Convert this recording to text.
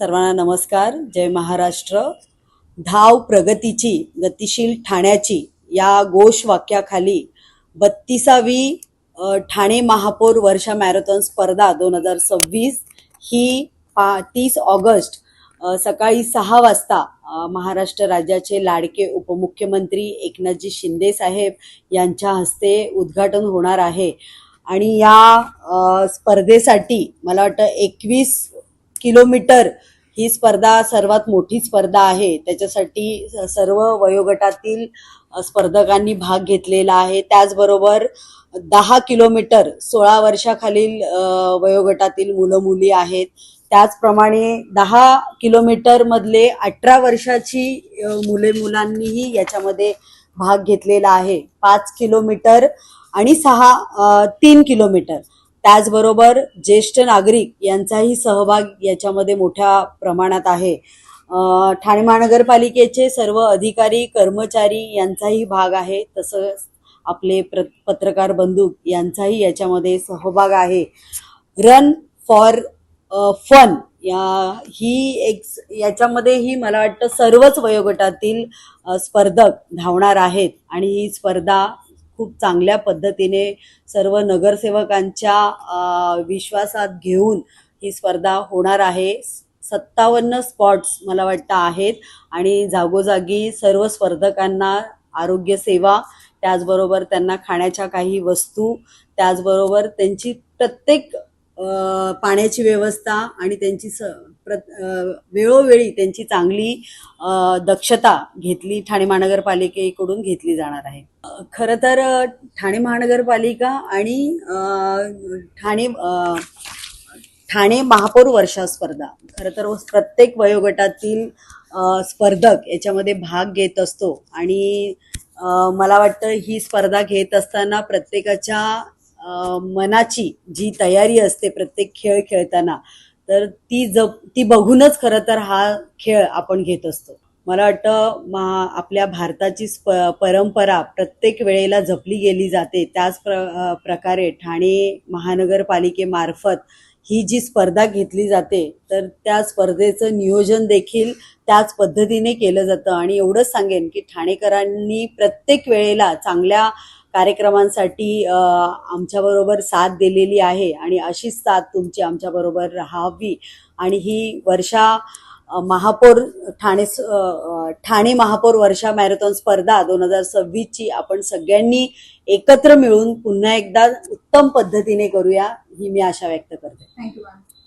सर्वांना नमस्कार. जय महाराष्ट्र. धाव प्रगतीची, गतिशील ठाण्याची या घोष वाक्याखाली 32वी ठाणे महापौर वर्षा मॅरेथॉन स्पर्धा 2026 ही 30 ऑगस्ट सकाळी 6 वाजता महाराष्ट्र राज्याचे लाडके उपमुख्यमंत्री एकनाथजी शिंदे साहेब यांच्या हस्ते उद्घाटन होणार आहे. आणि या स्पर्धेसाठी मला वाटतं 21 किलोमीटर ही स्पर्धा सर्वात मोठी स्पर्धा आहे. त्याच्यासाठी सर्व वयोगटातील स्पर्धकांनी भाग घेतलेला आहे. त्याचबरोबर 10 किलोमीटर 16 वर्षाखालील वयोगटातील मुलं मुली आहेत. त्याचप्रमाणे 10 किलोमीटर मधले 18 वर्षाची मुलांनीही याच्यामध्ये भाग घेतलेला आहे. 5 किलोमीटर आणि 3 किलोमीटर. त्याचबरोबर ज्येष्ठ नागरिक यांचाही सहभाग याच्यामध्ये मोठ्या प्रमाणात आहे. ठाणे महानगरपालिकेचे सर्व अधिकारी कर्मचारी यांचाही भाग आहे. तसंच आपले पत्रकार बंधू यांचाही याच्यामध्ये सहभाग आहे. रन फॉर फन याच्यामध्येही मला वाटतं सर्वच वयोगटातील स्पर्धक धावणार आहेत. आणि ही स्पर्धा खूप चांगल्या पद्धतीने सर्व नगरसेवकांच्या विश्वासात घेऊन ही स्पर्धा होणार आहे. 57 स्पॉट्स मला वाटतं आहेत आणि जागोजागी सर्व स्पर्धकांना आरोग्य सेवा, त्याचबरोबर त्यांना खाण्याच्या काही वस्तू, त्याचबरोबर त्यांची प्रत्येक पाण्याची व्यवस्था आणि त्यांची वेळोवेळी त्यांची चांगली दक्षता ठाणे महानगरपालिकेकडून घेतली जाणार आहे. खरं तर ठाणे महानगरपालिका आणि ठाणे महापौर वर्षा स्पर्धा खरं तर प्रत्येक वयोगटातील स्पर्धक याच्यामध्ये भाग घेत असतो. आणि मला वाटतं ही स्पर्धा घेत असताना प्रत्येकाच्या मनाची जी तयारी असते प्रत्येक खेळ खेळताना, तर ती बघूनच खरं तर हा खेळ आपण घेत असतो. मला वाटतं आपल्या भारताची परंपरा प्रत्येक वेळेला जपली गेली जाते. त्याच प्रकारे ठाणे महानगरपालिकेमार्फत ही जी स्पर्धा घेतली जाते तर त्या स्पर्धेचं नियोजन देखील त्याच पद्धतीने केलं जातं. आणि एवढंच सांगेन की ठाणेकरांनी प्रत्येक वेळेला चांगल्या कार्यक्रमांसाठी आमच्याबरोबर साथ दिलेली आहे आणि अशीच साथ तुमची आमच्याबरोबर राहावी. आणि ही वर्षा महापौर ठाणे महापौर वर्षा मॅरेथॉन स्पर्धा 2026ची आपण सगळ्यांनी एकत्र मिळून पुन्हा एकदा उत्तम पद्धतीने करूया ही मी आशा व्यक्त करते. थँक्यू.